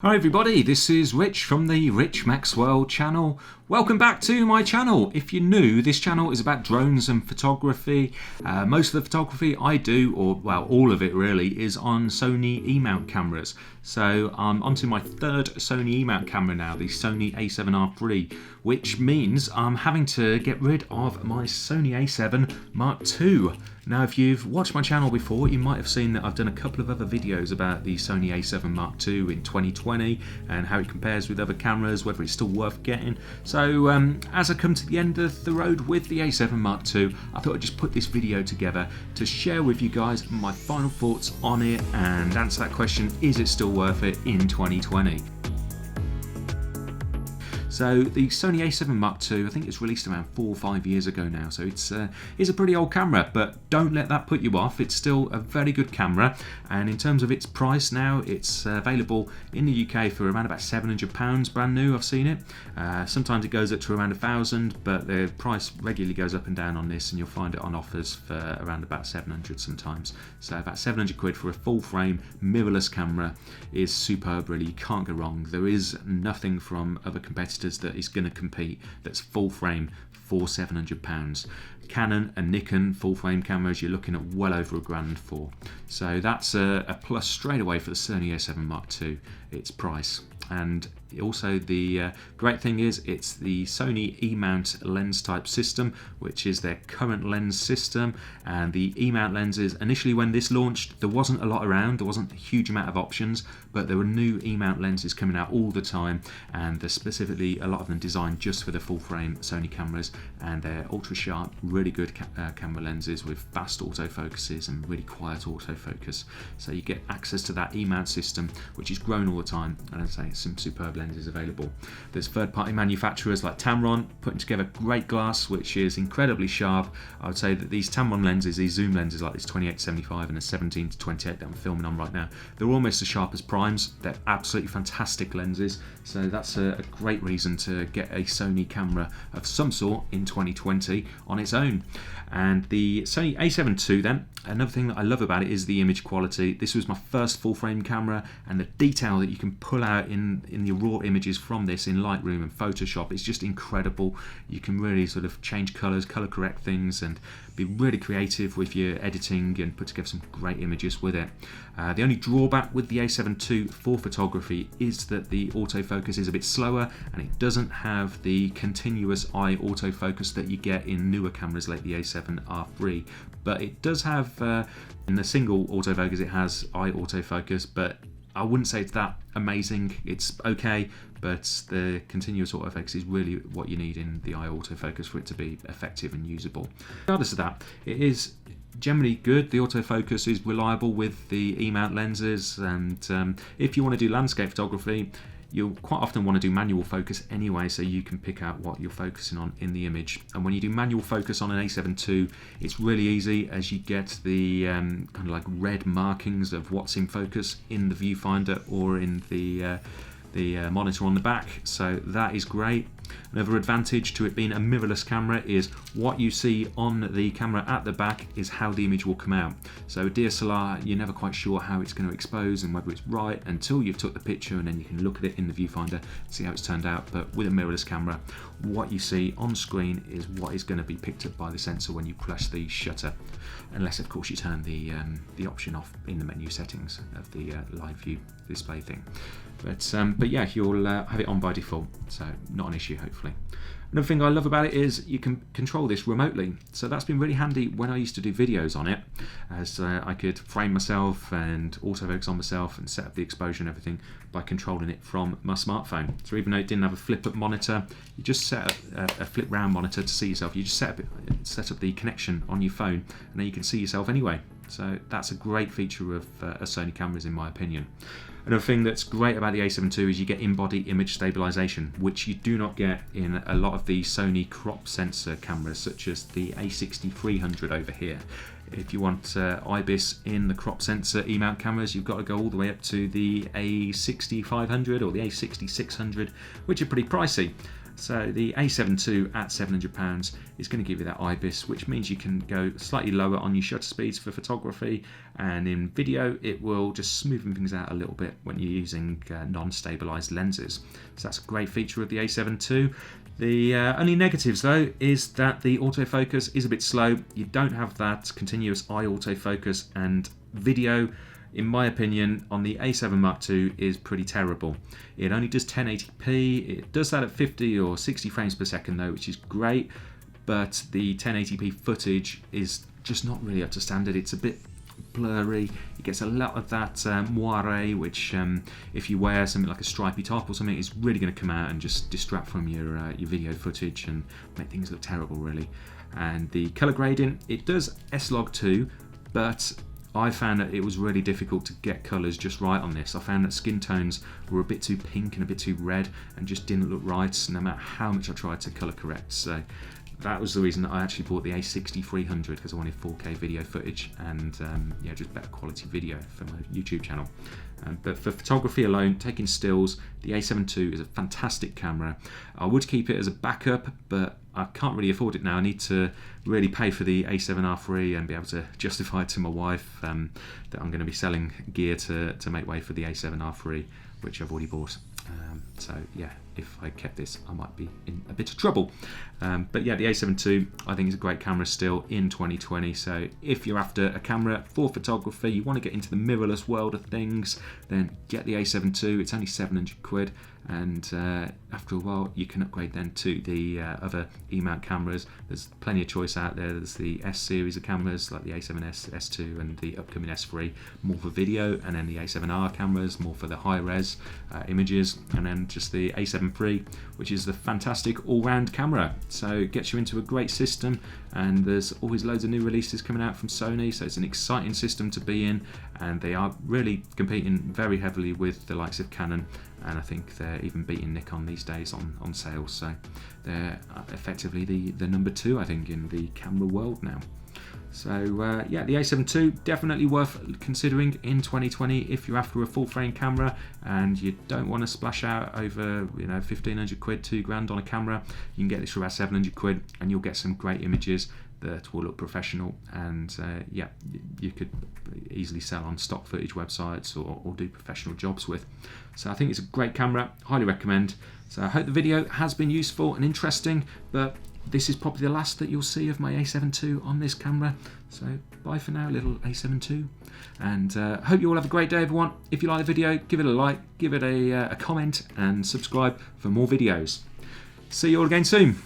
Hi everybody, this is Rich from the Rich Maxwell channel. Welcome back to my channel. If you're new, this channel is about drones and photography. Most of the photography I do, or well, all of it really, is on Sony E-mount cameras. So I'm onto my third Sony E-mount camera now, the Sony A7RIII, which means I'm having to get rid of my Sony A7 Mark II. Now, if you've watched my channel before, you might have seen that I've done a couple of other videos about the Sony A7 Mark II in 2020 and how it compares with other cameras, whether it's still worth getting. So as I come to the end of the road with the A7 Mark II, I thought I'd just put this video together to share with you guys my final thoughts on it and answer that question, is it still worth it in 2020? So the Sony A7 Mark II, I think it's released around 4 or 5 years ago now, so it's a pretty old camera, but don't let that put you off. It's still a very good camera, and in terms of its price now, it's available in the UK for around about £700 brand new. I've seen it. Sometimes it goes up to around £1,000, but the price regularly goes up and down on this, and you'll find it on offers for around about 700 sometimes. So about 700 quid for a full frame mirrorless camera is superb, really. You can't go wrong. There is nothing from other competitors that is going to compete that's full frame for £700. Canon and Nikon full frame cameras you're looking at well over £1,000 for. So that's a plus straight away for the Sony A7 Mark II, its price. And also the great thing is it's the Sony E-mount lens type system, which is their current lens system. And the E-mount lenses, initially when this launched, there wasn't a lot around, there wasn't a huge amount of options, but there were new E-mount lenses coming out all the time, and they're specifically a lot of them designed just for the full frame Sony cameras, and they're ultra sharp, really good camera lenses with fast autofocuses and really quiet autofocus. So you get access to that E-mount system, which is growing all the time, and I'd say some superb lenses available. There's third-party manufacturers like Tamron putting together great glass, which is incredibly sharp. I would say that these Tamron lenses, these zoom lenses like this 28-75 and the 17-28 that I'm filming on right now, they're almost as sharp as primes. They're absolutely fantastic lenses, so that's a great reason to get a Sony camera of some sort in 2020 on its own. And the Sony A7 II then, another thing that I love about it is the image quality. This was my first full frame camera, and the detail that you can pull out in the raw images from this in Lightroom and Photoshop is just incredible. You can really sort of change colors, color correct things, and be really creative with your editing and put together some great images with it. The only drawback with the A7 II for photography is that the autofocus is a bit slower, and it doesn't have the continuous eye autofocus that you get in newer cameras like the A7RIII. But it does have, in the single autofocus, it has eye autofocus, but I wouldn't say it's that amazing. It's okay, but the continuous autofocus is really what you need in the eye autofocus for it to be effective and usable. Regardless of that, it is generally good. The autofocus is reliable with the E-mount lenses, and if you want to do landscape photography, you'll quite often want to do manual focus anyway, so you can pick out what you're focusing on in the image. And when you do manual focus on an A7 II, it's really easy, as you get the kind of like red markings of what's in focus in the viewfinder or in the monitor on the back, so that is great. Another advantage to it being a mirrorless camera is what you see on the camera at the back is how the image will come out. So DSLR, you're never quite sure how it's going to expose and whether it's right until you've took the picture, and then you can look at it in the viewfinder, see how it's turned out. But with a mirrorless camera, what you see on screen is what is going to be picked up by the sensor when you press the shutter, unless of course you turn the option off in the menu settings of the live view display thing. But yeah, you'll have it on by default, so not an issue hopefully. Another thing I love about it is you can control this remotely, so that's been really handy when I used to do videos on it, as I could frame myself and autofocus on myself and set up the exposure and everything by controlling it from my smartphone. So even though it didn't have a flip-up monitor, you just set up a flip-round monitor to see yourself. You just set up the connection on your phone, and then you can see yourself anyway. So that's a great feature of Sony cameras in my opinion. Another thing that's great about the A7 II is you get in-body image stabilization, which you do not get in a lot of the Sony crop sensor cameras, such as the A6300 over here. If you want IBIS in the crop sensor E-mount cameras, you've got to go all the way up to the A6500 or the A6600, which are pretty pricey. So the A7 II at £700 is going to give you that IBIS, which means you can go slightly lower on your shutter speeds for photography, and in video it will just smoothen things out a little bit when you're using non-stabilized lenses. So that's a great feature of the A7 II. The only negatives though is that the autofocus is a bit slow. You don't have that continuous eye autofocus, and video, in my opinion, on the A7 Mark II is pretty terrible. It only does 1080p. It does that at 50 or 60 frames per second though, which is great, but the 1080p footage is just not really up to standard. It's a bit blurry. It gets a lot of that moire, which if you wear something like a stripy top or something, is really going to come out and just distract from your video footage and make things look terrible really. And the color grading, it does S-Log2, but I found that it was really difficult to get colours just right on this. I found that skin tones were a bit too pink and a bit too red and just didn't look right, no matter how much I tried to colour correct. So that was the reason that I actually bought the A6300, because I wanted 4K video footage and yeah, just better quality video for my YouTube channel. But for photography alone, taking stills, the A7 II is a fantastic camera. I would keep it as a backup, but I can't really afford it now. I need to really pay for the A7RIII and be able to justify to my wife that I'm going to be selling gear to make way for the A7RIII, which I've already bought. So yeah, if I kept this, I might be in a bit of trouble. But yeah, the A7 II, I think is a great camera still in 2020. So if you're after a camera for photography, you want to get into the mirrorless world of things, then get the A7 II. It's only 700 quid. And after a while you can upgrade then to the other E-mount cameras. There's plenty of choice out there. There's the S series of cameras like the A7S, S2 and the upcoming S3, more for video, and then the A7R cameras, more for the high res images, and then just the A7 III, which is the fantastic all-round camera. So it gets you into a great system, and there's always loads of new releases coming out from Sony, so it's an exciting system to be in, and they are really competing very heavily with the likes of Canon, and I think they're even beating Nikon these days on sales. So they're effectively the number 2, I think, in the camera world now. So yeah, the A7 II definitely worth considering in 2020 if you're after a full frame camera and you don't want to splash out over 1,500 quid, 2 grand on a camera. You can get this for about 700 quid and you'll get some great images that will look professional, and yeah, you could easily sell on stock footage websites or do professional jobs with. So I think it's a great camera, highly recommend. So I hope the video has been useful and interesting, but this is probably the last that you'll see of my A7 II on this camera. So bye for now, little A7 II, and hope you all have a great day, everyone. If you like the video, give it a like, give it a comment, and subscribe for more videos. See you all again soon.